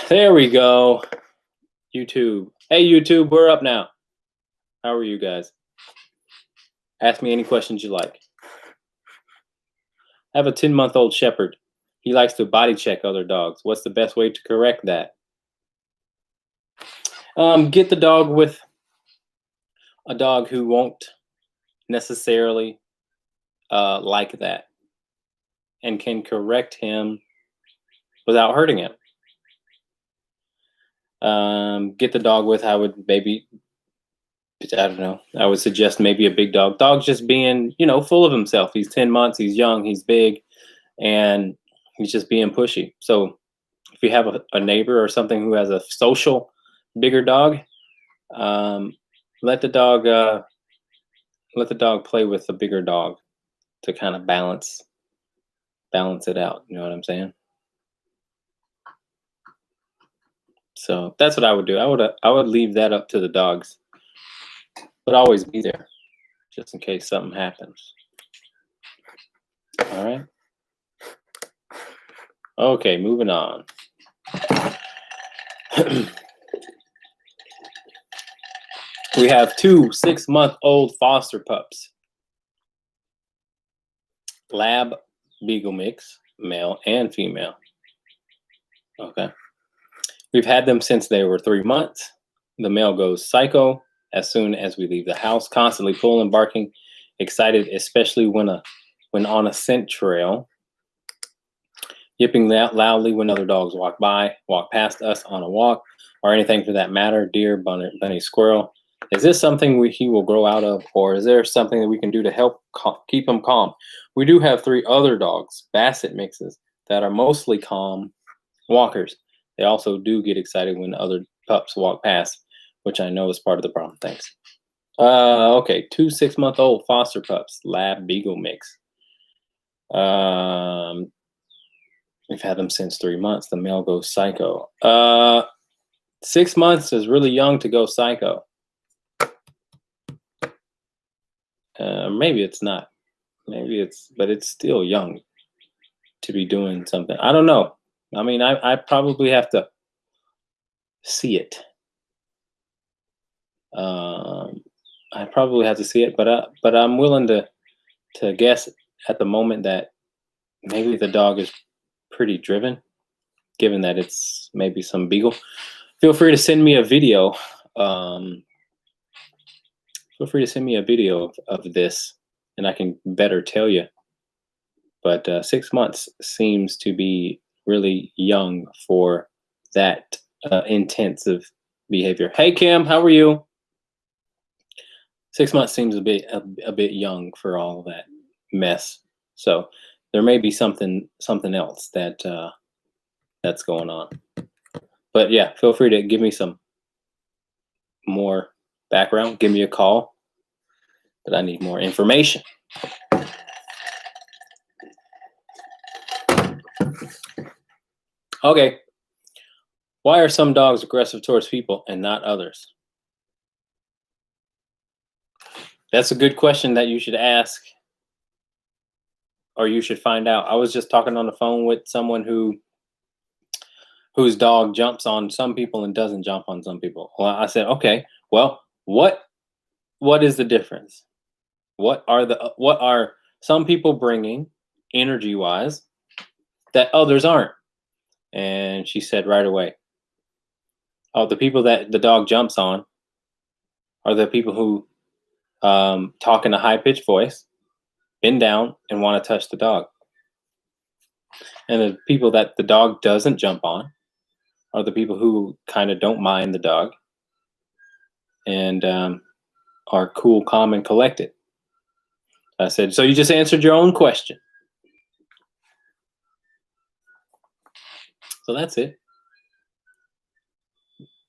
There we go. YouTube. Hey, YouTube, we're up now. How are you guys? Ask me any questions you like. I have a 10-month-old shepherd. He likes to body check other dogs. What's the best way to correct that? Get the dog with a dog who won't necessarily like that and can correct him without hurting him. Get the dog with, I would suggest maybe a big dog. Dog's just being, full of himself. He's 10 months, he's young, he's big, and he's just being pushy. So if you have a neighbor or something who has a social, bigger dog, let the dog play with the bigger dog to kind of balance it out. You know what I'm saying? So that's what I would do. I would leave that up to the dogs, but always be there just in case something happens. All right. Okay, moving on. We have 2 6-month-old foster pups. Lab Beagle mix, male and female. Okay. We've had them since they were 3 months. The male goes psycho as soon as we leave the house, constantly pulling, barking, excited, especially when on a scent trail, yipping loudly when other dogs walk past us on a walk, or anything for that matter, deer, bunny, squirrel. Is this something he will grow out of, or is there something that we can do to help keep him calm? We do have 3 other dogs, Basset mixes, that are mostly calm walkers. They also do get excited when other pups walk past, which I know is part of the problem. Thanks. Okay, 2 6-month-old foster pups, Lab Beagle mix. We've had them since 3 months. The male goes psycho. 6 months is really young to go psycho. Maybe it's not. But it's still young to be doing something. I don't know. I mean, I probably have to see it. I probably have to see it, but I'm willing to guess at the moment that maybe the dog is pretty driven, given that it's maybe some beagle. Feel free to send me a video. Feel free to send me a video of this, and I can better tell you. But 6 months seems to be really young for that intensive behavior. Hey Kim, how are you? 6 months seems a bit young for all that mess. So there may be something else that's going on. But yeah, feel free to give me some more background. Give me a call. But I need more information. Okay. Why are some dogs aggressive towards people and not others? That's a good question that you should ask, or you should find out. I was just talking on the phone with someone whose dog jumps on some people and doesn't jump on some people. Well, I said, okay, well, what is the difference? What are some people bringing energy-wise that others aren't? And she said right away, oh, the people that the dog jumps on are the people who talk in a high-pitched voice, bend down, and want to touch the dog. And the people that the dog doesn't jump on are the people who kind of don't mind the dog and are cool, calm, and collected. I said, so you just answered your own question. So that's it.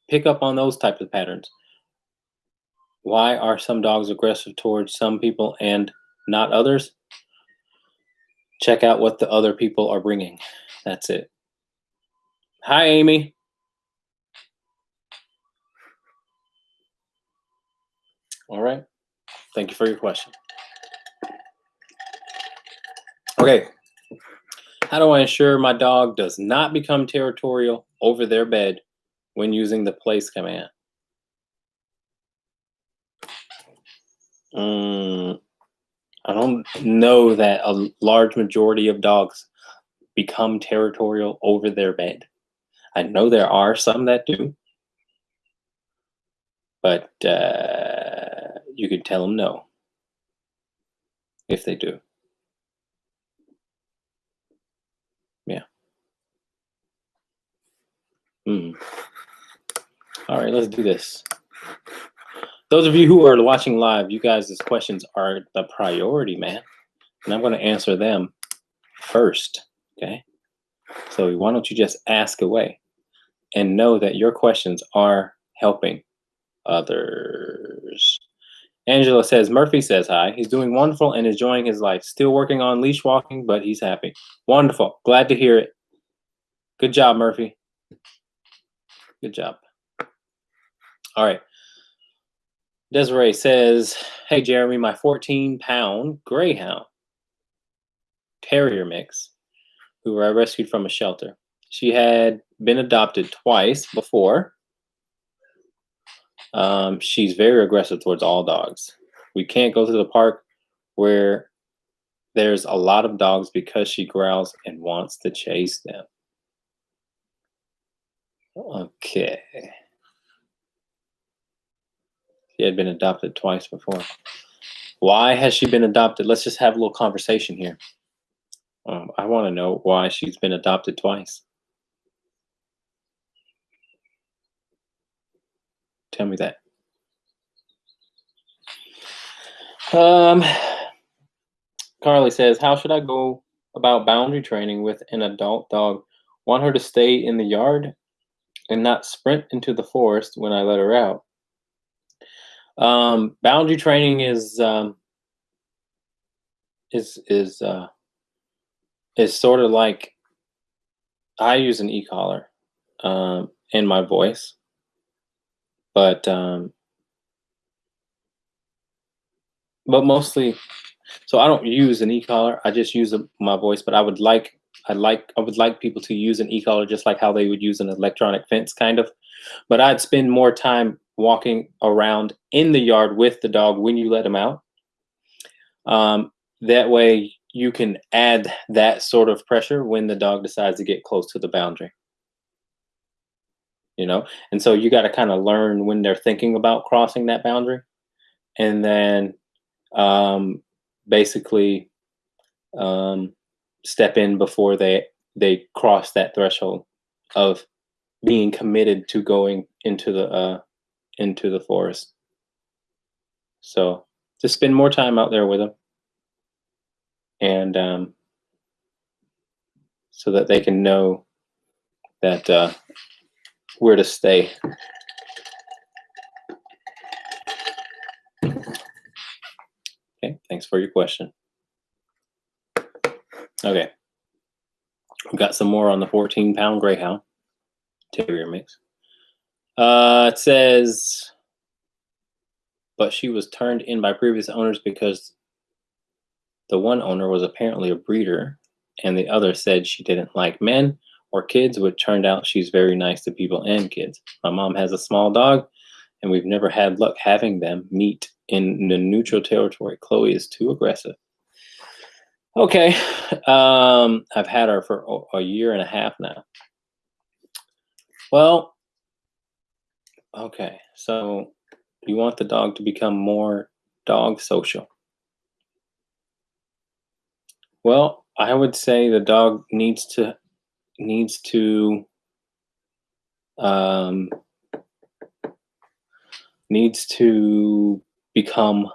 Pick up on those types of patterns. Why are some dogs aggressive towards some people and not others? Check out what the other people are bringing. That's it. Hi, Amy. All right. Thank you for your question. Okay. How do I ensure my dog does not become territorial over their bed when using the place command? I don't know that a large majority of dogs become territorial over their bed. I know there are some that do, but you could tell them no if they do. Yeah. All right, let's do this. Those of you who are watching live, you guys' questions are the priority, man. And I'm going to answer them first, okay? So why don't you just ask away and know that your questions are helping others. Angela says, Murphy says hi. He's doing wonderful and enjoying his life. Still working on leash walking, but he's happy. Wonderful. Glad to hear it. Good job, Murphy. Good job. All right. Desiree says, hey, Jeremy, my 14-pound Greyhound Terrier mix, who I rescued from a shelter. She had been adopted twice before. She's very aggressive towards all dogs. We can't go to the park where there's a lot of dogs because she growls and wants to chase them. Okay. She had been adopted twice before. Why has she been adopted? Let's just have a little conversation here. I want to know why she's been adopted twice. Tell me that. Carly says, how should I go about boundary training with an adult dog? Want her to stay in the yard and not sprint into the forest when I let her out. Boundary training is sort of like, I use an e-collar in my voice, but mostly, so I don't use an e-collar. I just use my voice. But I would like people to use an e-collar just like how they would use an electronic fence, kind of. But I'd spend more time walking around in the yard with the dog when you let him out. That way you can add that sort of pressure when the dog decides to get close to the boundary. You know, and so you got to kind of learn when they're thinking about crossing that boundary, and then basically step in before they cross that threshold of being committed to going into the forest. So just spend more time out there with them, and so that they can know that where to stay. Okay, thanks for your question. Okay, we got some more on the 14-pound Greyhound Terrier mix. It says, but she was turned in by previous owners because the one owner was apparently a breeder and the other said she didn't like men or kids, which turned out she's very nice to people and kids. My mom has a small dog and we've never had luck having them meet in the neutral territory. Chloe is too aggressive. Okay, I've had her for a year and a half now. Well, okay, so you want the dog to become more dog social. Well, I would say the dog needs to become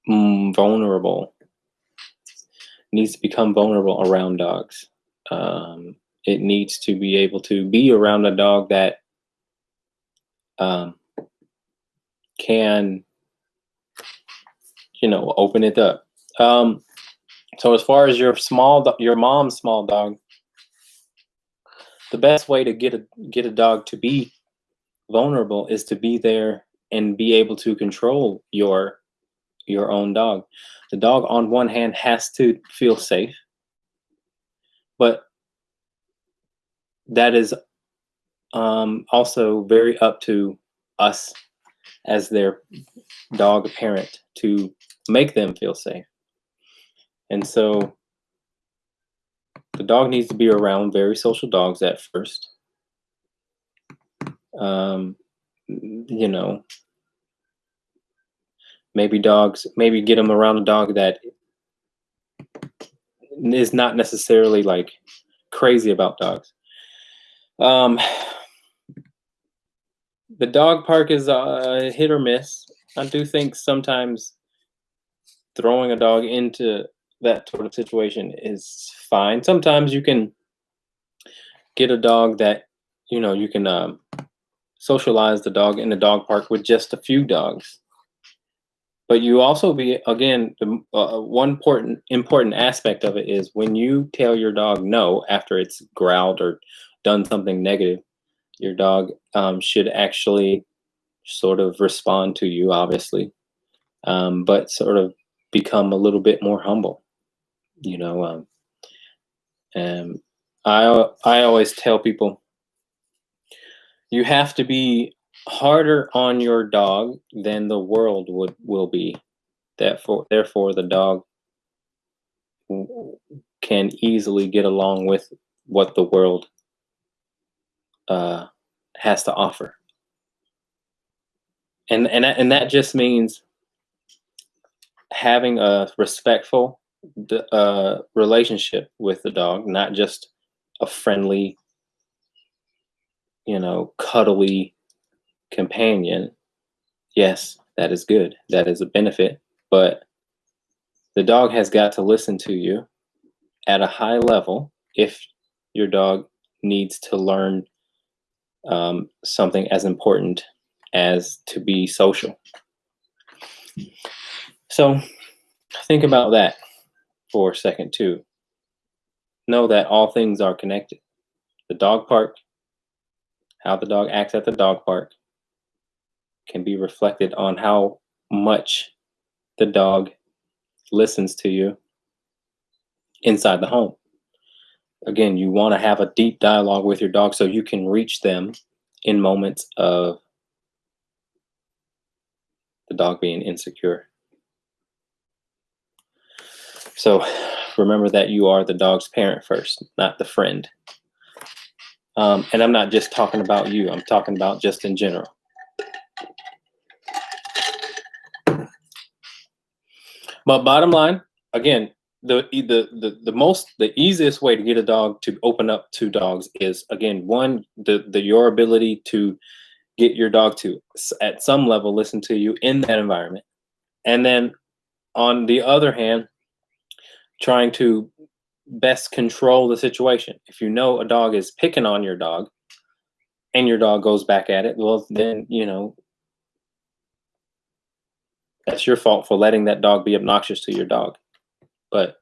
vulnerable. Needs to become vulnerable around dogs. It needs to be able to be around a dog that can, open it up. So as far as your mom's small dog, the best way to get a dog to be vulnerable is to be there and be able to control your own dog. The dog, on one hand, has to feel safe. But that is also very up to us as their dog parent to make them feel safe. And so the dog needs to be around very social dogs at first. You know, maybe get them around a dog that is not necessarily like crazy about dogs. The dog park is hit or miss. I do think sometimes throwing a dog into that sort of situation is fine. Sometimes you can get a dog that, you know, you can socialize the dog in the dog park with just a few dogs. But you also again, the one important aspect of it is when you tell your dog no after it's growled or done something negative, your dog should actually sort of respond to you, obviously, but sort of become a little bit more humble, you know. And I always tell people, you have to be harder on your dog than the world will be. Therefore, the dog can easily get along with what the world has to offer. And that just means having a respectful relationship with the dog, not just a friendly, you know, cuddly companion. Yes, that is good. That is a benefit. But the dog has got to listen to you at a high level if your dog needs to learn something as important as to be social. So think about that for a second too. Know that all things are connected. The dog park, how the dog acts at the dog park, can be reflected on how much the dog listens to you inside the home. Again, you want to have a deep dialogue with your dog so you can reach them in moments of the dog being insecure. So remember that you are the dog's parent first, not the friend. And I'm not just talking about you. I'm talking about just in general. But bottom line, again, the easiest way to get a dog to open up to dogs is, again, one, your ability to get your dog to at some level listen to you in that environment, and then on the other hand, trying to best control the situation. If you know a dog is picking on your dog and your dog goes back at it, well, then, you know, that's your fault for letting that dog be obnoxious to your dog. But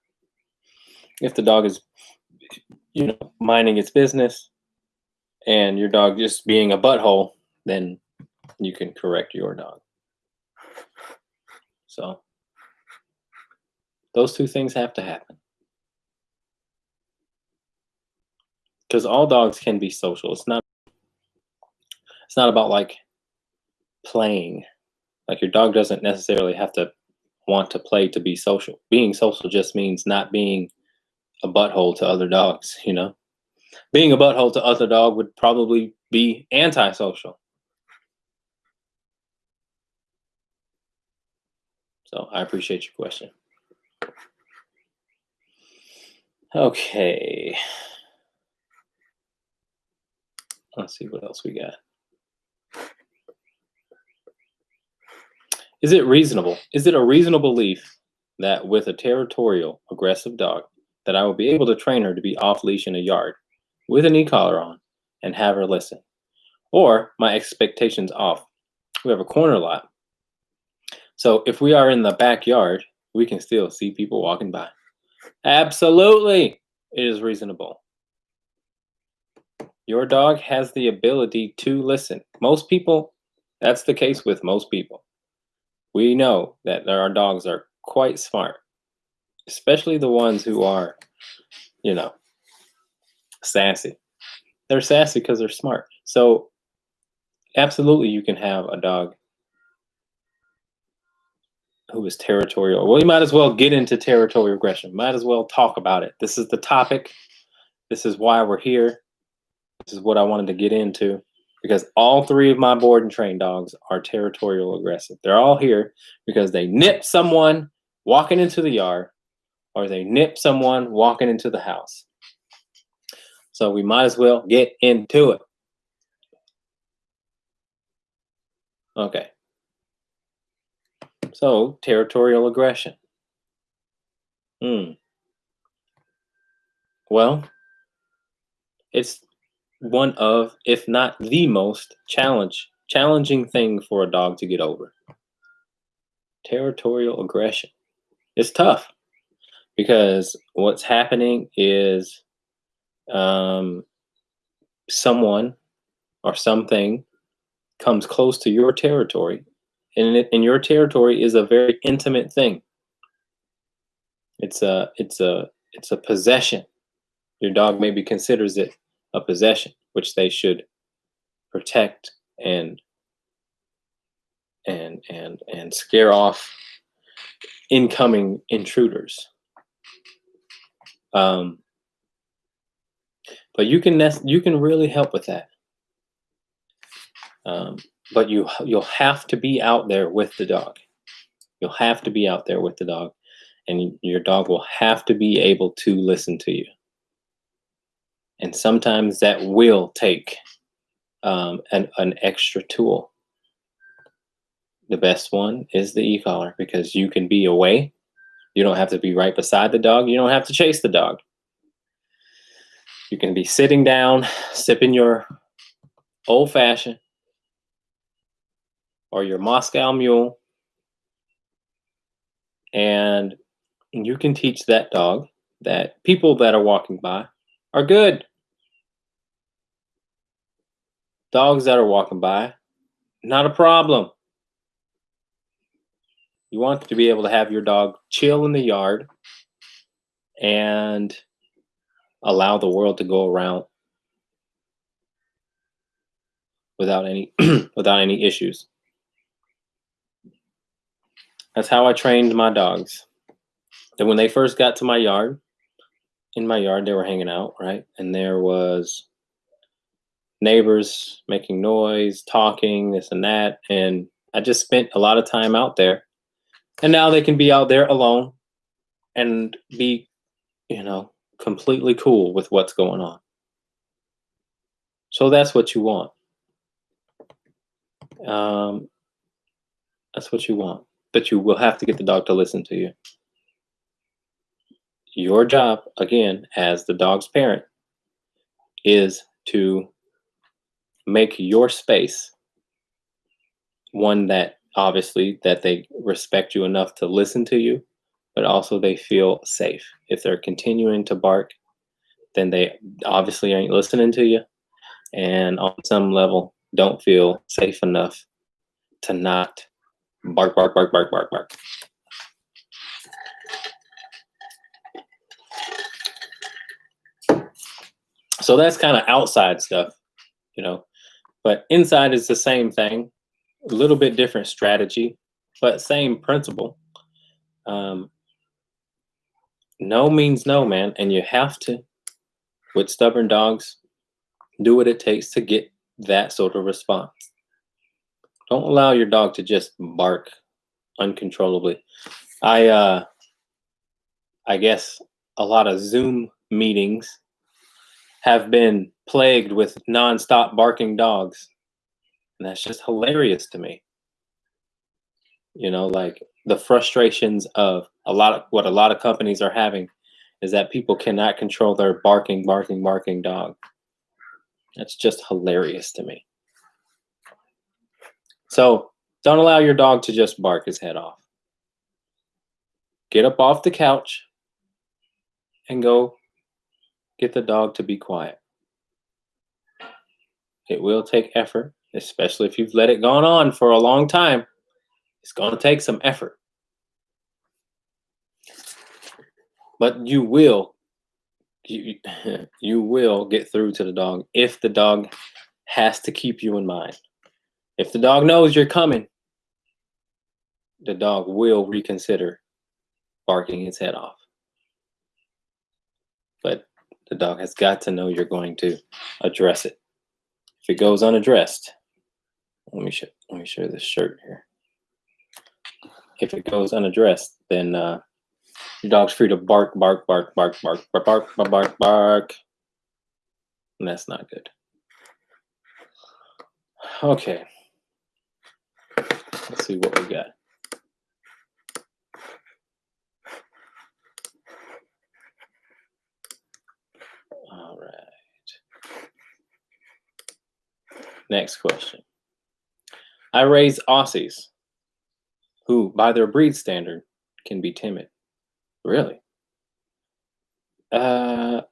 if the dog is, you know, minding its business and your dog just being a butthole, then you can correct your dog. So those two things have to happen. Because all dogs can be social. It's not about like playing. Like, your dog doesn't necessarily have to want to play to be social. Being social just means not being a butthole to other dogs, you know? Being a butthole to other dog would probably be antisocial. So I appreciate your question. Okay. Let's see what else we got. Is it reasonable? Is it a reasonable belief that with a territorial, aggressive dog, that I will be able to train her to be off leash in a yard with an e-collar on and have her listen? Or my expectations off? We have a corner lot. So if we are in the backyard, we can still see people walking by. Absolutely, it is reasonable. Your dog has the ability to listen. Most people, that's the case with most people. We know that our dogs are quite smart, especially the ones who are, you know, sassy. They're sassy because they're smart. So absolutely, you can have a dog who is territorial. Well, you might as well get into territorial aggression. Might as well talk about it. This is the topic. This is why we're here. This is what I wanted to get into, because all three of my board and train dogs are territorial aggressive. They're all here because they nip someone walking into the yard, or they nip someone walking into the house. So we might as well get into it. Okay. So, territorial aggression. Well, it's one of, if not the most challenging thing for a dog to get over. Territorial aggression. It's tough because what's happening is someone or something comes close to your territory, and your territory is a very intimate thing. It's a possession. Your dog maybe considers it a possession, which they should protect and scare off incoming intruders. But you can really help with that. But you'll have to be out there with the dog. You'll have to be out there with the dog, and your dog will have to be able to listen to you. And sometimes that will take an extra tool. The best one is the e-collar, because you can be away. You don't have to be right beside the dog. You don't have to chase the dog. You can be sitting down, sipping your old-fashioned or your Moscow Mule, and you can teach that dog that people that are walking by are good. Dogs that are walking by, not a problem. You want to be able to have your dog chill in the yard and allow the world to go around without any without any issues. That's how I trained my dogs. That when they first got to my yard, in my yard, they were hanging out, right? And there was neighbors making noise, talking, this and that. And I just spent a lot of time out there. And now they can be out there alone and be, completely cool with what's going on. So that's what you want. That's what you want. But you will have to get the dog to listen to you. Your job, again, as the dog's parent, is to make your space one that obviously that they respect you enough to listen to you, but also they feel safe. If they're continuing to bark, then they obviously ain't listening to you, and on some level don't feel safe enough to not bark, bark, bark, bark, bark, bark. So that's kind of outside stuff, but inside is the same thing, a little bit different strategy, but same principle. No means no, man. And you have to, with stubborn dogs, do what it takes to get that sort of response. Don't allow your dog to just bark uncontrollably. I guess a lot of Zoom meetings have been plagued with nonstop barking dogs. And that's just hilarious to me. Like the frustrations of what a lot of companies are having is that people cannot control their barking dog. That's just hilarious to me. So don't allow your dog to just bark his head off. Get up off the couch and go get the dog to be quiet. It will take effort, especially if you've let it gone on for a long time. It's going to take some effort. But you will you, you will get through to the dog if the dog has to keep you in mind. If the dog knows you're coming, the dog will reconsider barking his head off. But the dog has got to know you're going to address it. If it goes unaddressed, let me show this shirt here. If it goes unaddressed, then your dog's free to bark, bark, bark, bark, bark, bark, bark, bark, bark, bark. And that's not good. Okay. Let's see what we got. All right. Next question. I raise Aussies who, by their breed standard, can be timid. Really? I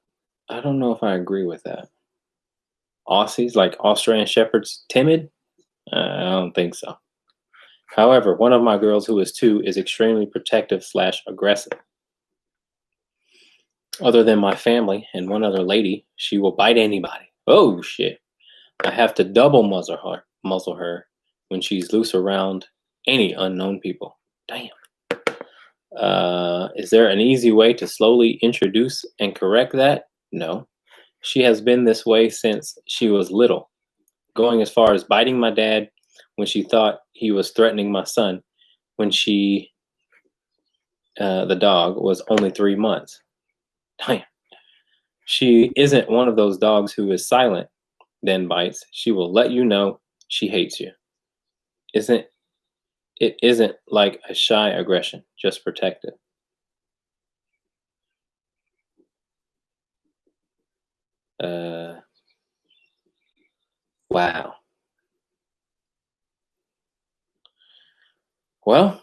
don't know if I agree with that. Aussies, like Australian Shepherds, timid? I don't think so. However, one of my girls who is 2 is extremely protective / aggressive. Other than my family and one other lady, she will bite anybody. Oh, shit. I have to double muzzle her when she's loose around any unknown people. Damn. Is there an easy way to slowly introduce and correct that? No. She has been this way since she was little, going as far as biting my dad when she thought he was threatening my son when the dog, was only 3 months. Damn. She isn't one of those dogs who is silent, then bites. She will let you know she hates you. It isn't like a shy aggression, just protective. Wow. Well,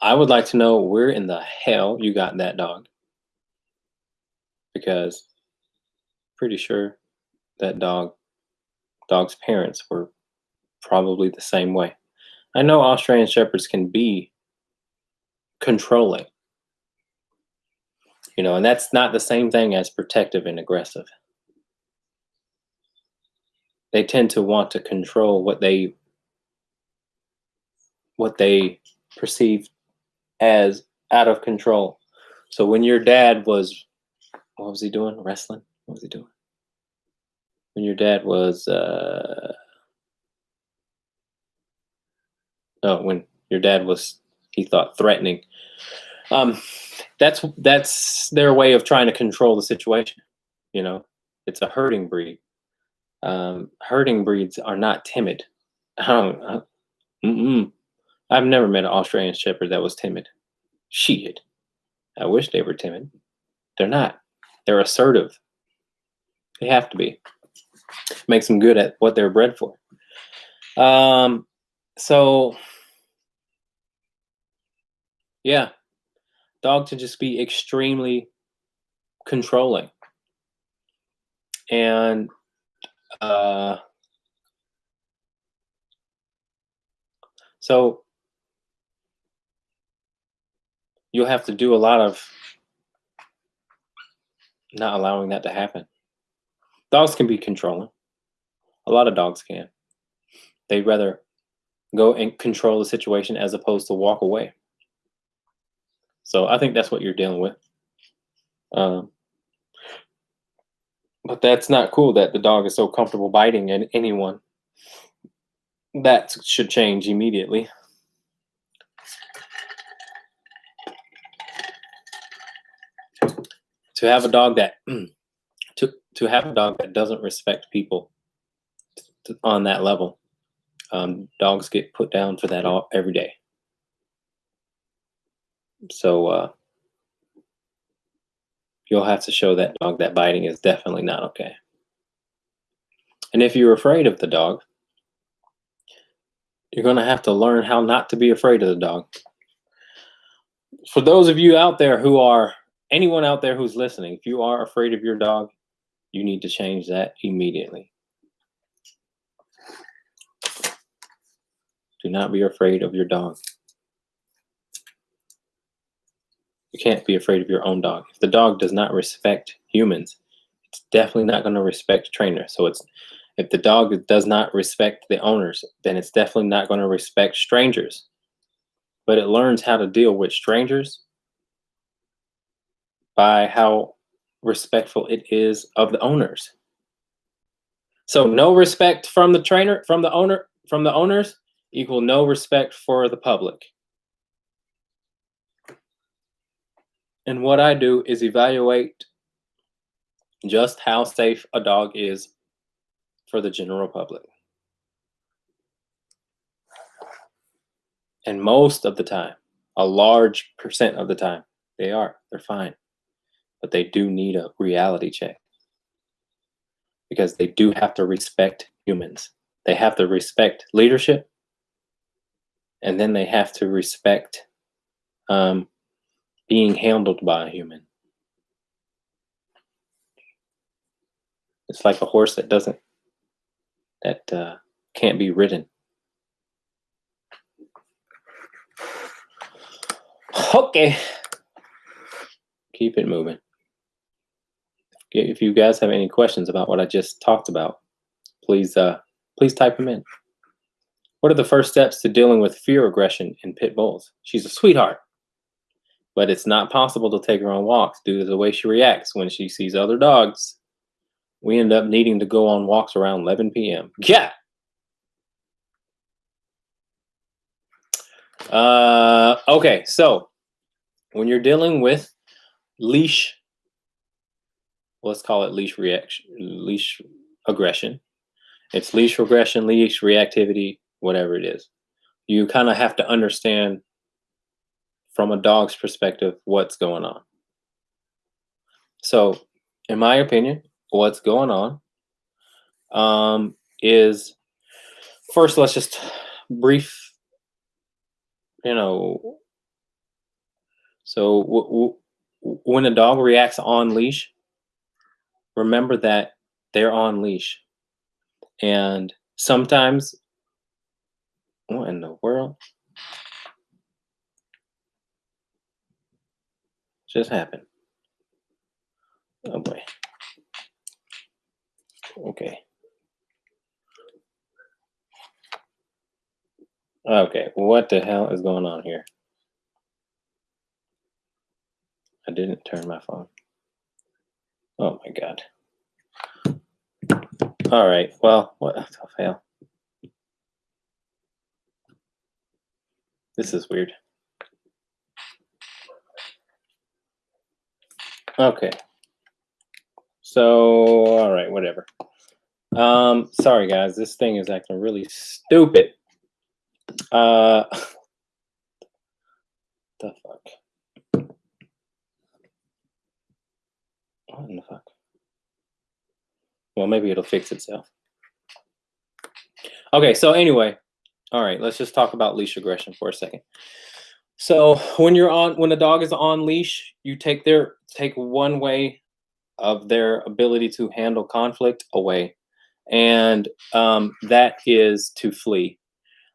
I would like to know where in the hell you got that dog. Because pretty sure that dog's parents were probably the same way. I know Australian Shepherds can be controlling, and that's not the same thing as protective and aggressive. They tend to want to control what they perceive as out of control. So when your dad was, what was he doing? Wrestling? What was he doing? When your dad was, when your dad was, he thought, threatening. That's their way of trying to control the situation. It's a herding breed. Herding breeds are not timid. I've never met an Australian Shepherd that was timid. Shit. I wish they were timid. They're not. They're assertive. They have to be. Makes them good at what they're bred for. So, yeah. Dog to just be extremely controlling. And so you'll have to do a lot of not allowing that to happen. Dogs can be controlling. A lot of dogs can. They'd rather go and control the situation as opposed to walk away. So I think that's what you're dealing with. But that's not cool that the dog is so comfortable biting at anyone. That should change immediately. To have a dog that to have a dog that doesn't respect people on that level, dogs get put down for that every day. So you'll have to show that dog that biting is definitely not okay. And if you're afraid of the dog, you're going to have to learn how not to be afraid of the dog. For those of you out there anyone out there who's listening, if you are afraid of your dog, you need to change that immediately. Do not be afraid of your dog. You can't be afraid of your own dog. If the dog does not respect humans, it's definitely not going to respect trainers. So if the dog does not respect the owners, then it's definitely not going to respect strangers. But it learns how to deal with strangers by how respectful it is of the owners. So no respect from the trainer, from the owners equal no respect for the public. And what I do is evaluate just how safe a dog is for the general public. And most of the time, a large percent of the time, they're fine. But they do need a reality check. Because they do have to respect humans. They have to respect leadership. And then they have to respect being handled by a human. It's like a horse that can't be ridden. Okay. Keep it moving. If you guys have any questions about what I just talked about, please type them in. What are the first steps to dealing with fear aggression in pit bulls? She's a sweetheart, but it's not possible to take her on walks due to the way she reacts when she sees other dogs. We end up needing to go on walks around 11 p.m. Yeah. Okay, so when you're dealing with leash, let's call it leash aggression. It's leash regression, leash reactivity, whatever it is. You kind of have to understand from a dog's perspective what's going on. So, in my opinion, what's going on is, first, let's just brief, so when a dog reacts on leash, remember that they're on leash. And sometimes, what in the world just happened? Oh boy. Okay. Okay, what the hell is going on here? I didn't turn my phone. Oh my God. All right, well, what the hell? This is weird. Okay. So, all right, whatever. Sorry guys, this thing is acting really stupid. The fuck? What in the fuck? Well, maybe it'll fix itself. Okay, so anyway, all right, let's just talk about leash aggression for a second. So when the dog is on leash, you take one way of their ability to handle conflict away, and that is to flee.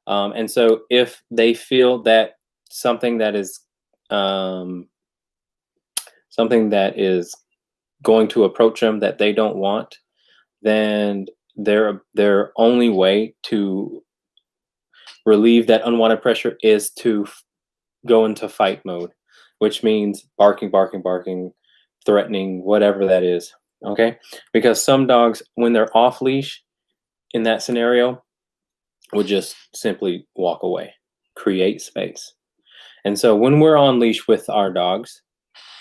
And so if they feel that something that is going to approach them that they don't want, then their only way to relieve that unwanted pressure is to go into fight mode, which means barking, threatening, whatever that is. Okay? Because some dogs, when they're off leash in that scenario, would just simply walk away, create space. And so when we're on leash with our dogs,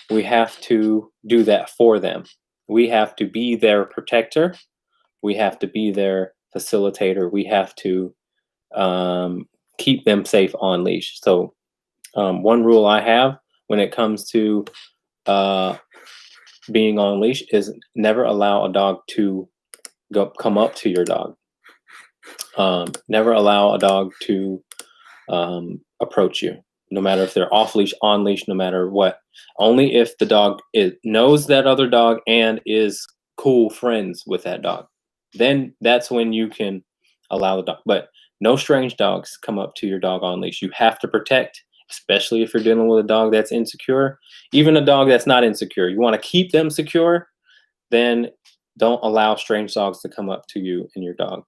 we have to do that for them. We have to be their protector. We have to be their facilitator. We have to keep them safe on leash. So one rule I have when it comes to being on leash is never allow a dog to come up to your dog. Never allow a dog to approach you, no matter if they're off leash, on leash, no matter what. Only if the dog knows that other dog and is cool friends with that dog. Then that's when you can allow the dog. But no strange dogs come up to your dog on leash. You have to protect especially if you're dealing with a dog that's insecure. Even a dog that's not insecure, you want to keep them secure, then don't allow strange dogs to come up to you and your dog.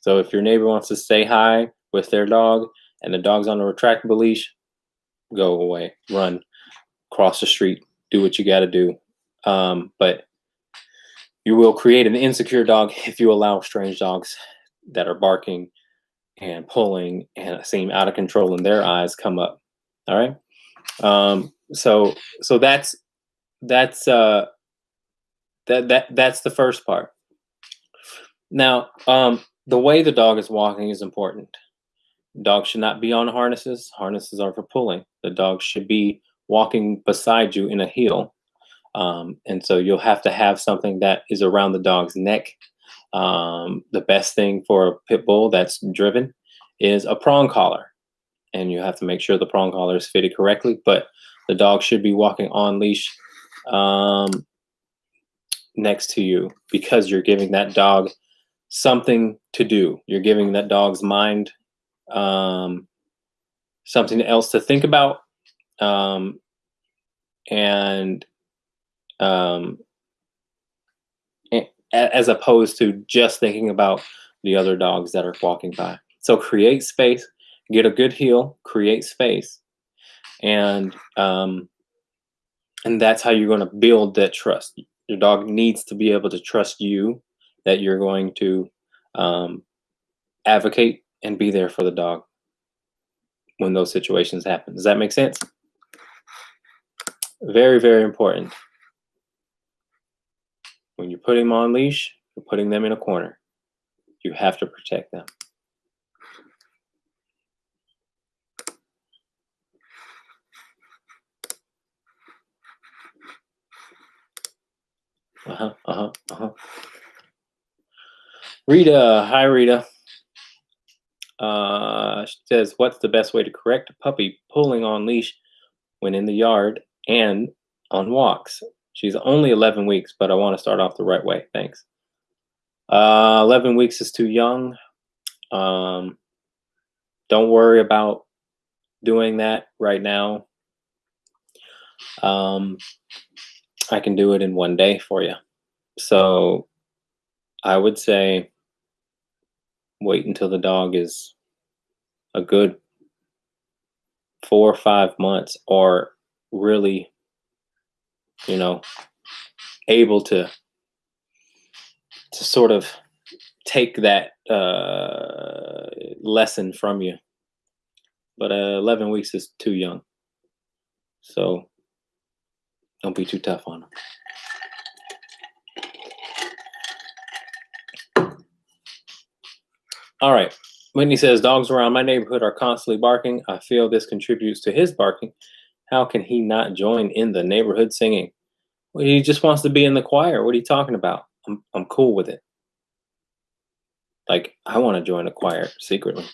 So if your neighbor wants to say hi with their dog and the dog's on a retractable leash, go away, run, cross the street, do what you got to do. But you will create an insecure dog if you allow strange dogs that are barking and pulling and seem out of control in their eyes come up. All right. So that's the first part. Now, the way the dog is walking is important. Dog should not be on harnesses. Harnesses are for pulling. The dog should be walking beside you in a heel. And so you'll have to have something that is around the dog's neck. The best thing for a pit bull that's driven is a prong collar. And you have to make sure the prong collar is fitted correctly. But the dog should be walking on leash next to you, because you're giving that dog something to do. You're giving that dog's mind something else to think about, as opposed to just thinking about the other dogs that are walking by. So create space, get a good heel, create space, and that's how you're going to build that trust. Your dog needs to be able to trust you, that you're going to advocate and be there for the dog when those situations happen. Does that make sense? Very, very important. When you put him on leash, you're putting them in a corner. You have to protect them. Rita, hi Rita. She says, what's the best way to correct a puppy pulling on leash when in the yard and on walks? She's only 11 weeks, but I want to start off the right way. Thanks. 11 weeks is too young. Don't worry about doing that right now. I can do it in one day for you. So I would say wait until the dog is a good 4 or 5 months, or really, able to sort of take that lesson from you. But 11 weeks is too young. So don't be too tough on them. All right. Whitney says, dogs around my neighborhood are constantly barking. I feel this contributes to his barking. How can he not join in the neighborhood singing? Well, he just wants to be in the choir. What are you talking about? I'm cool with it. Like, I want to join the choir secretly.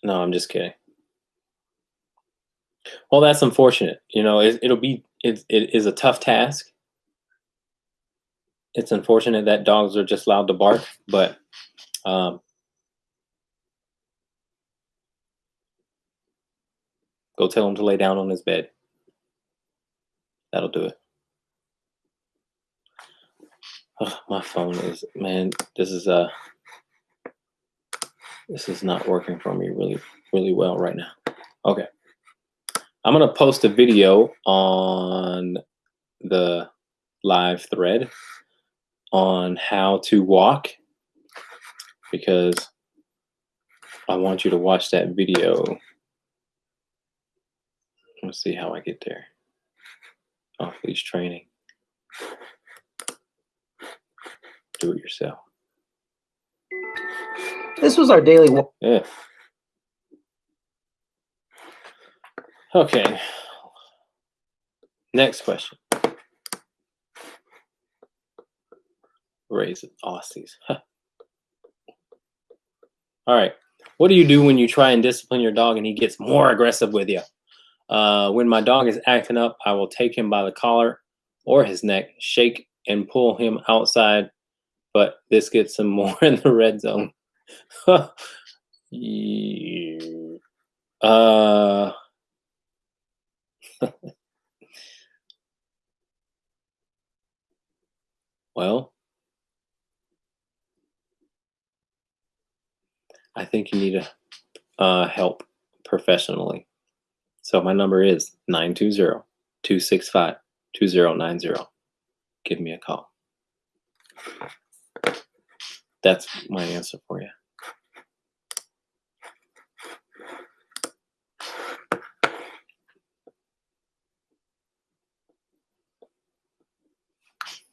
No, I'm just kidding. Well, that's unfortunate. It is a tough task. It's unfortunate that dogs are just allowed to bark, but go tell him to lay down on his bed. That'll do it. Oh, my phone is, man, this is not working for me really, really well right now. Okay. I'm going to post a video on the live thread on how to walk, because I want you to watch that video. Let's see how I get there. Off leash training. Do it yourself. This was our daily walk. Yeah. Okay. Next question. Raise Aussies. All right. What do you do when you try and discipline your dog and he gets more aggressive with you? When my dog is acting up, I will take him by the collar or his neck, shake and pull him outside, but this gets some more in the red zone. Yeah. Well, I think you need help professionally. So my number is 920-265-2090. Give me a call. That's my answer for you.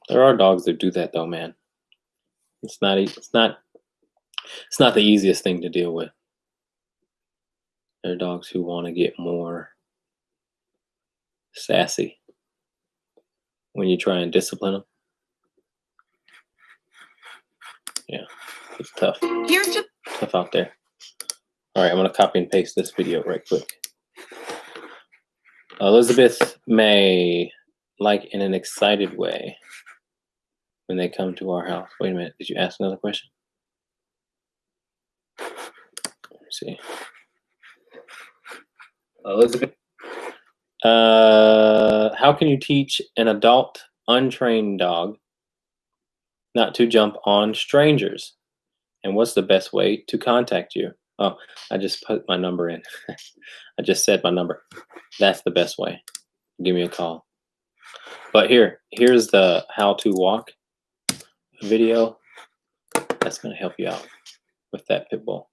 There are dogs that do that though, man. It's not the easiest thing to deal with. There are dogs who want to get more sassy when you try and discipline them. Yeah, it's tough. Tough out there. All right, I'm going to copy and paste this video right quick. Elizabeth may like in an excited way when they come to our house. Wait a minute, did you ask another question? Let me see. Elizabeth, how can you teach an adult untrained dog not to jump on strangers? And what's the best way to contact you? Oh, I just put my number in. I just said my number. That's the best way. Give me a call. But here's the how to walk video. That's going to help you out with that pit bull.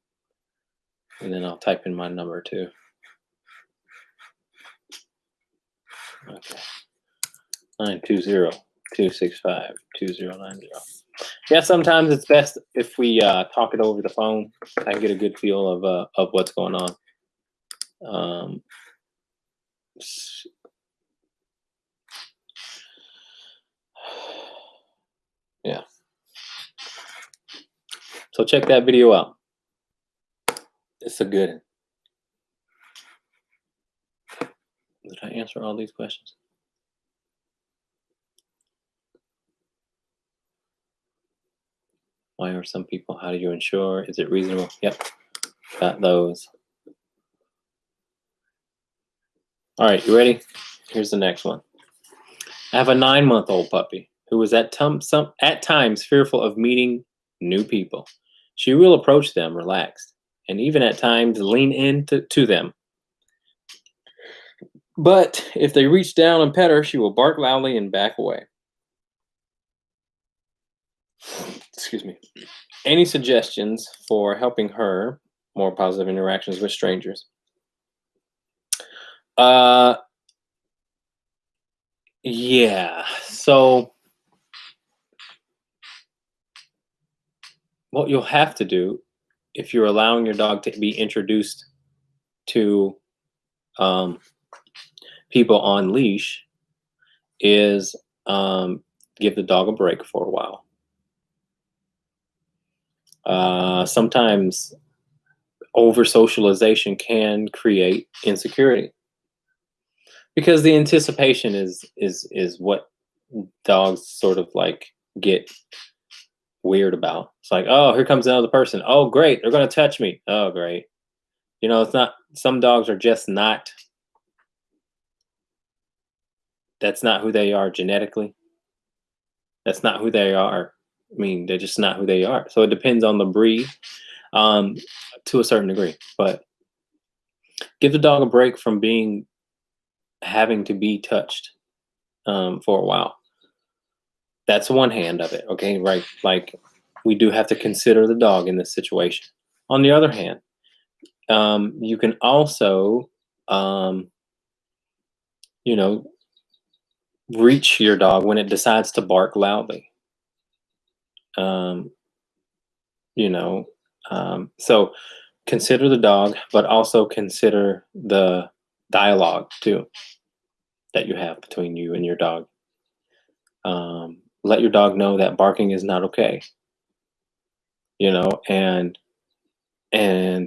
And then I'll type in my number too. Okay. 920-265-2090. Yeah, sometimes it's best if we talk it over the phone. I get a good feel of what's going on. Yeah. So check that video out. It's a good one. Did I answer all these questions? Why are some people? How do you insure? Is it reasonable? Yep, got those. All right, you ready? Here's the next one. I have a 9-month-old puppy who is at times fearful of meeting new people. She will approach them relaxed and even at times lean into them. But if they reach down and pet her, she will bark loudly and back away. Excuse me. Any suggestions for helping her more positive interactions with strangers? Yeah. So what you'll have to do if you're allowing your dog to be introduced to people on leash is give the dog a break for a while. Sometimes over socialization can create insecurity because the anticipation is what dogs sort of like get weird about. It's like, oh, here comes another person. Oh, great, they're going to touch me. Oh, great. You know, it's not, some dogs are just not, that's not who they are genetically. That's not who they are. I mean, they're just not who they are. So it depends on the breed to a certain degree. But give the dog a break from having to be touched for a while. That's one hand of it, okay? Right? Like, we do have to consider the dog in this situation. On the other hand, you can also, you know, reach your dog when it decides to bark loudly. You know, so consider the dog, but also consider the dialogue too that you have between you and your dog. Let your dog know that barking is not okay. You know, and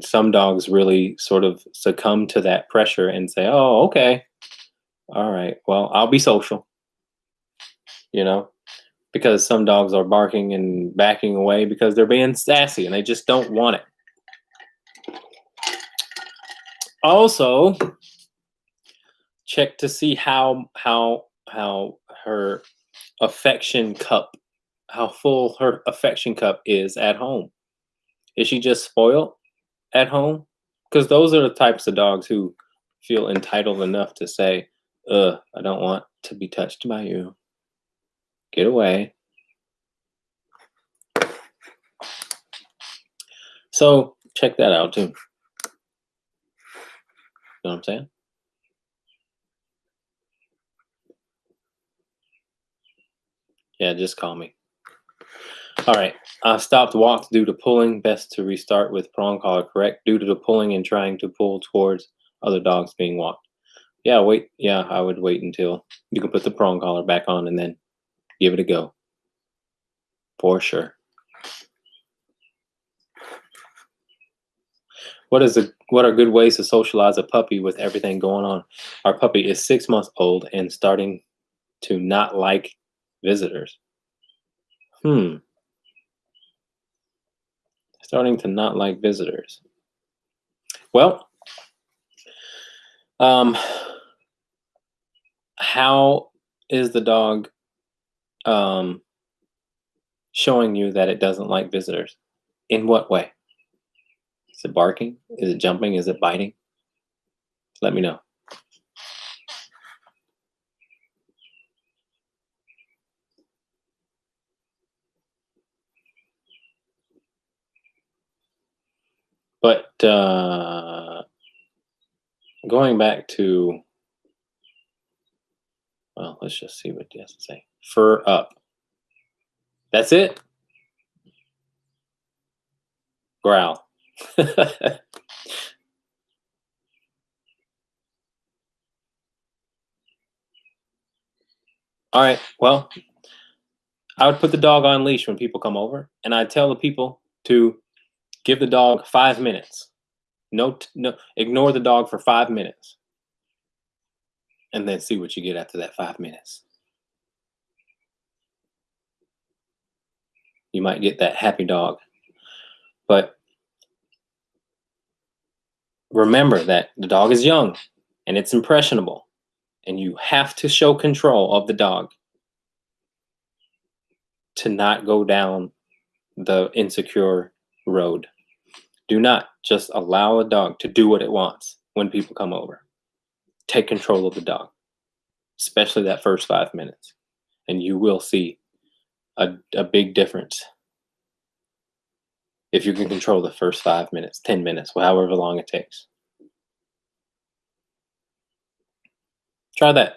some dogs really sort of succumb to that pressure and say, oh, okay, all right, well, I'll be social. You know, because some dogs are barking and backing away because they're being sassy and they just don't want it. Also, check to see how her affection cup, how full her affection cup is at home. Is she just spoiled at home? Because those are the types of dogs who feel entitled enough to say, I don't want to be touched by you. Get away. So check that out too. You know what I'm saying? Yeah, just call me. All right. Stopped walks due to pulling. Best to restart with prong collar, correct? Due to the pulling and trying to pull towards other dogs being walked. Yeah, wait. Yeah, I would wait until you can put the prong collar back on and then give it a go. For sure. What are good ways to socialize a puppy with everything going on? Our puppy is 6 months old and starting to not like visitors. Starting to not like visitors. Well, how is the dog showing you that it doesn't like visitors? In what way? Is it barking? Is it jumping? Is it biting? Let me know. But going back to, well, let's just see what he has to say. Fur up. That's it? Growl. All right, well, I would put the dog on leash when people come over, and I'd tell the people to give the dog 5 minutes. No, ignore the dog for 5 minutes, and then see what you get after that 5 minutes. You might get that happy dog. But remember that the dog is young, and it's impressionable, and you have to show control of the dog to not go down the insecure road. Do not just allow a dog to do what it wants when people come over. Take control of the dog, especially that first 5 minutes, and you will see a big difference if you can control the first 5 minutes, 10 minutes, however long it takes. Try that.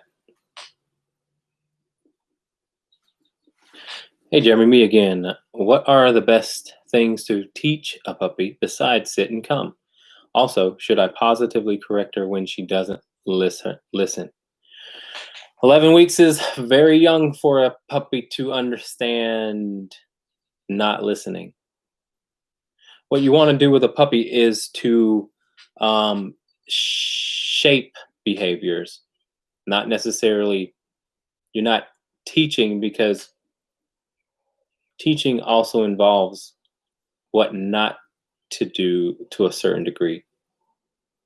Hey, Jeremy, me again. What are the best things to teach a puppy besides sit and come? Also, should I positively correct her when she doesn't listen? 11 weeks is very young for a puppy to understand not listening. What you want to do with a puppy is to shape behaviors, not necessarily, you're not teaching, because teaching also involves what not to do to a certain degree.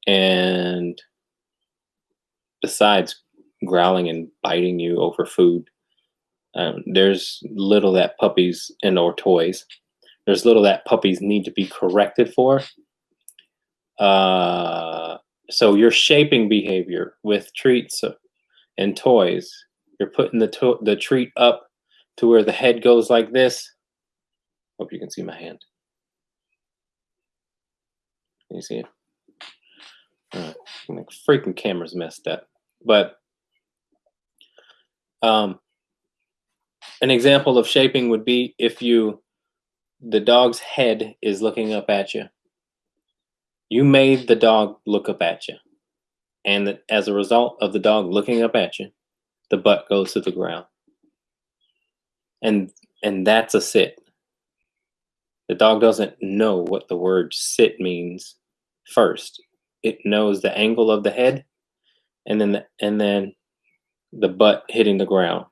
And besides growling and biting you over food, there's little that puppies or toys, there's little that puppies need to be corrected for. So you're shaping behavior with treats and toys. You're putting the treat up to where the head goes like this. Hope you can see my hand. Can you see it? The freaking camera's messed up. But an example of shaping would be if the dog's head is looking up at you. You made the dog look up at you. And as a result of the dog looking up at you, the butt goes to the ground. And that's a sit. The dog doesn't know what the word sit means first. It knows the angle of the head, and then the butt hitting the ground.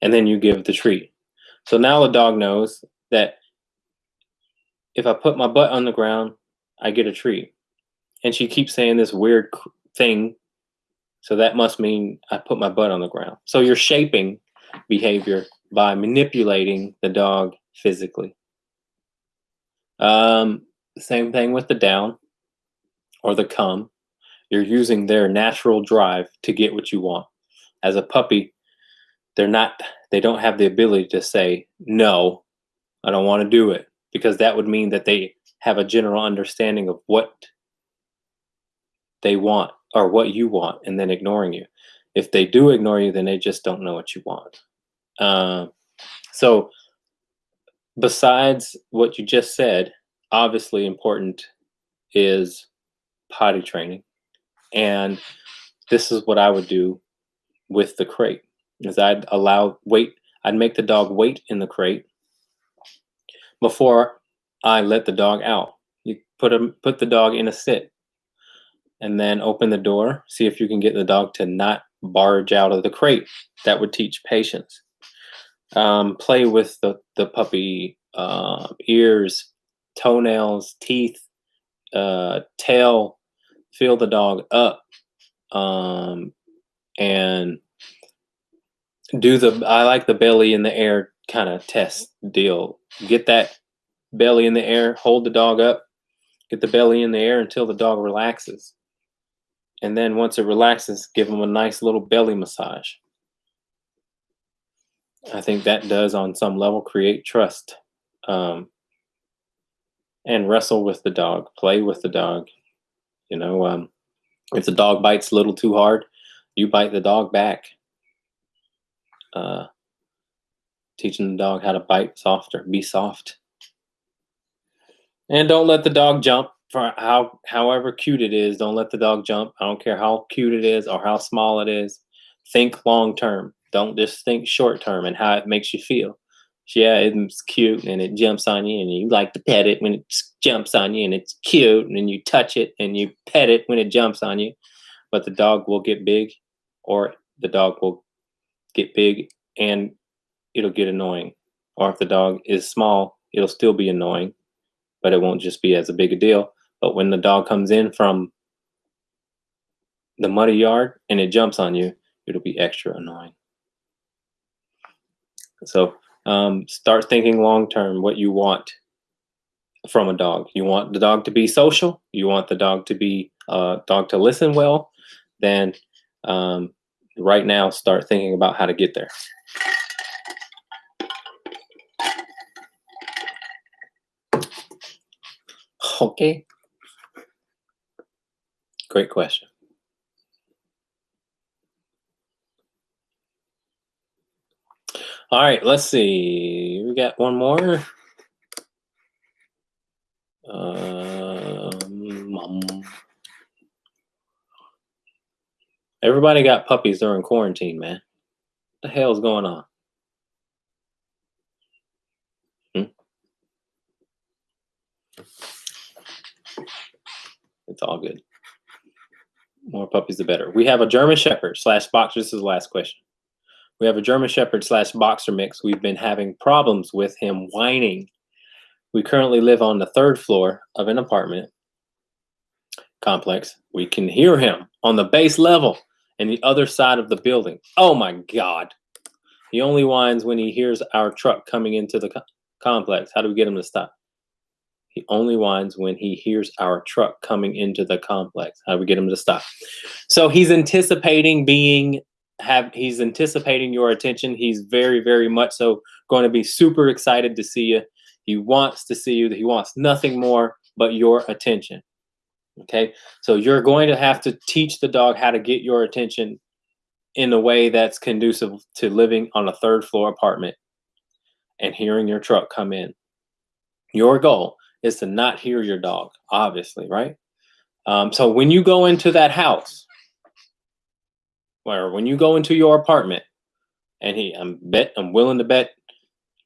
And then you give the treat. So now the dog knows that if I put my butt on the ground, I get a treat. And she keeps saying this weird thing. So that must mean I put my butt on the ground. So you're shaping behavior by manipulating the dog physically. Same thing with the down or the come. You're using their natural drive to get what you want. As a puppy, they don't have the ability to say, no, I don't want to do it, because that would mean that they have a general understanding of what they want or what you want and then ignoring you. If they do ignore you, then they just don't know what you want. So besides what you just said, obviously important is potty training. And this is what I would do with the crate, is I'd make the dog wait in the crate before I let the dog out. You put the dog in a sit and then open the door, see if you can get the dog to not barge out of the crate. That would teach patience. Play with the puppy ears, toenails, teeth, tail, fill the dog up, and I like the belly in the air kind of test deal. Get that belly in the air, hold the dog up, get the belly in the air until the dog relaxes. And then once it relaxes, give them a nice little belly massage. I think that does on some level create trust. And wrestle with the dog, play with the dog. If the dog bites a little too hard, you bite the dog back. Teaching the dog how to bite softer, be soft. And don't let the dog jump. For however cute it is, don't let the dog jump. I don't care how cute it is or how small it is. Think long term. Don't just think short term and how it makes you feel. Yeah, it's cute and it jumps on you and you like to pet it when it jumps on you, and it's cute, and then you touch it and you pet it when it jumps on you. But the dog will get big, or the dog will get big and it'll get annoying. Or if the dog is small, it'll still be annoying, but it won't just be as a big a deal. But when the dog comes in from the muddy yard and it jumps on you, it'll be extra annoying. So start thinking long term what you want from a dog. You want the dog to be social. You want the dog to be dog to listen well. Then right now, start thinking about how to get there. Okay. Great question. All right, let's see. We got one more. Everybody got puppies during quarantine, man. What the hell's going on? It's all good. More puppies, the better. We have a German Shepherd / boxer. This is the last question. We have a German Shepherd / boxer mix. We've been having problems with him whining. We currently live on the 3rd floor of an apartment complex. We can hear him on the base level and the other side of the building. Oh my God. He only whines when he hears our truck coming into the complex. How do we get him to stop? He only whines when he hears our truck coming into the complex. How do we get him to stop? So he's anticipating he's anticipating your attention. He's very, very much so going to be super excited to see you. He wants to see you. He wants nothing more but your attention. Okay, so you're going to have to teach the dog how to get your attention in a way that's conducive to living on a 3rd floor apartment and hearing your truck come in. Your goal is to not hear your dog, obviously, right? So when you go into that house, or when you go into your apartment, and I'm willing to bet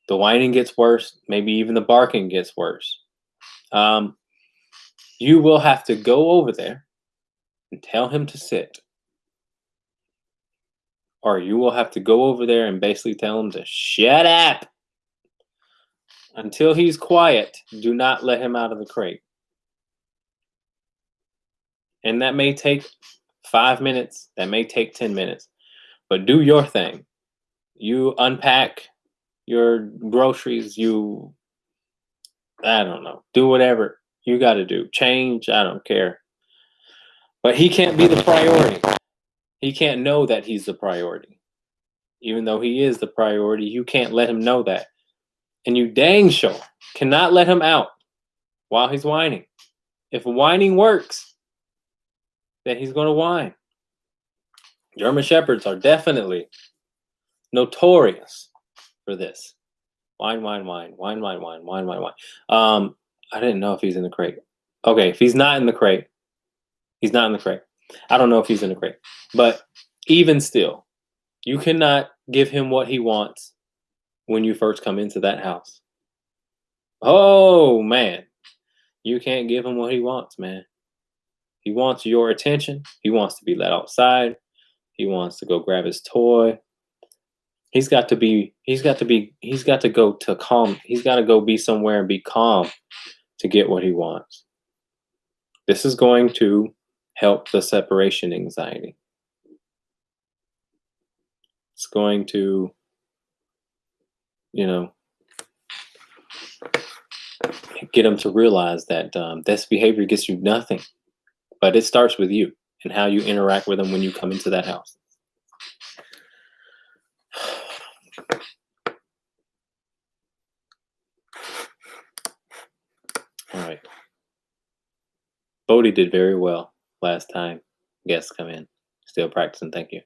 the whining gets worse, maybe even the barking gets worse. You will have to go over there and tell him to sit. Or you will have to go over there and basically tell him to shut up Until he's quiet, do not let him out of the crate. And that may take 5 minutes. That may take 10 minutes. But do your thing. You unpack your groceries. I don't know. Do whatever you got to do. Change. I don't care. But he can't be the priority. He can't know that he's the priority. Even though he is the priority, you can't let him know that. And you dang sure cannot let him out while he's whining. If whining works, then he's going to whine. German Shepherds are definitely notorious for this. Whine, whine, whine, whine, whine, whine, whine, whine, whine. I didn't know if he's in the crate. Okay, if he's not in the crate, he's not in the crate. I don't know if he's in the crate. But even still, you cannot give him what he wants when you first come into that house. Oh, man. You can't give him what he wants, man. He wants your attention. He wants to be let outside. He wants to go grab his toy. He's got to go to calm. He's got to go be somewhere and be calm to get what he wants. This is going to help the separation anxiety. It's going to, get him to realize that this behavior gets you nothing. But it starts with you and how you interact with him when you come into that house. All right. Bodie did very well last time guests come in. Still practicing. Thank you.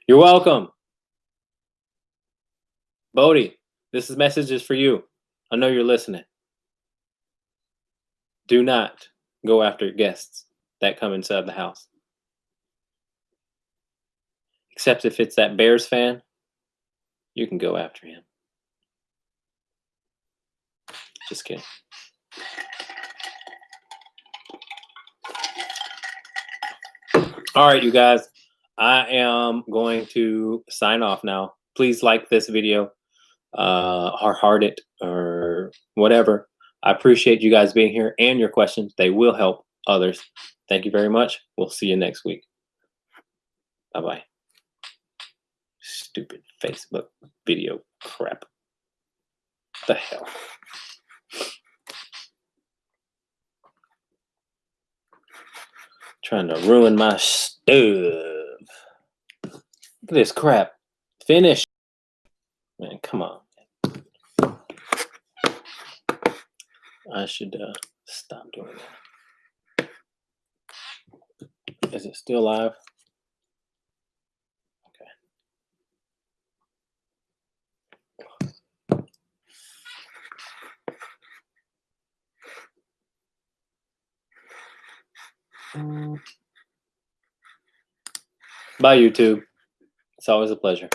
You're welcome. Bodie, this message is for you. I know you're listening. Do not go after guests that come inside the house. Except if it's that Bears fan, you can go after him. Just kidding. All right, you guys. I am going to sign off now. Please like this video, or heart it, or whatever. I appreciate you guys being here and your questions. They will help others. Thank you very much. We'll see you next week. Bye-bye. Stupid Facebook video crap. What the hell? Trying to ruin my stuff. Look at this crap. Finish. Man, come on. I should stop doing that. Is it still live? Okay. Bye, YouTube. It's always a pleasure.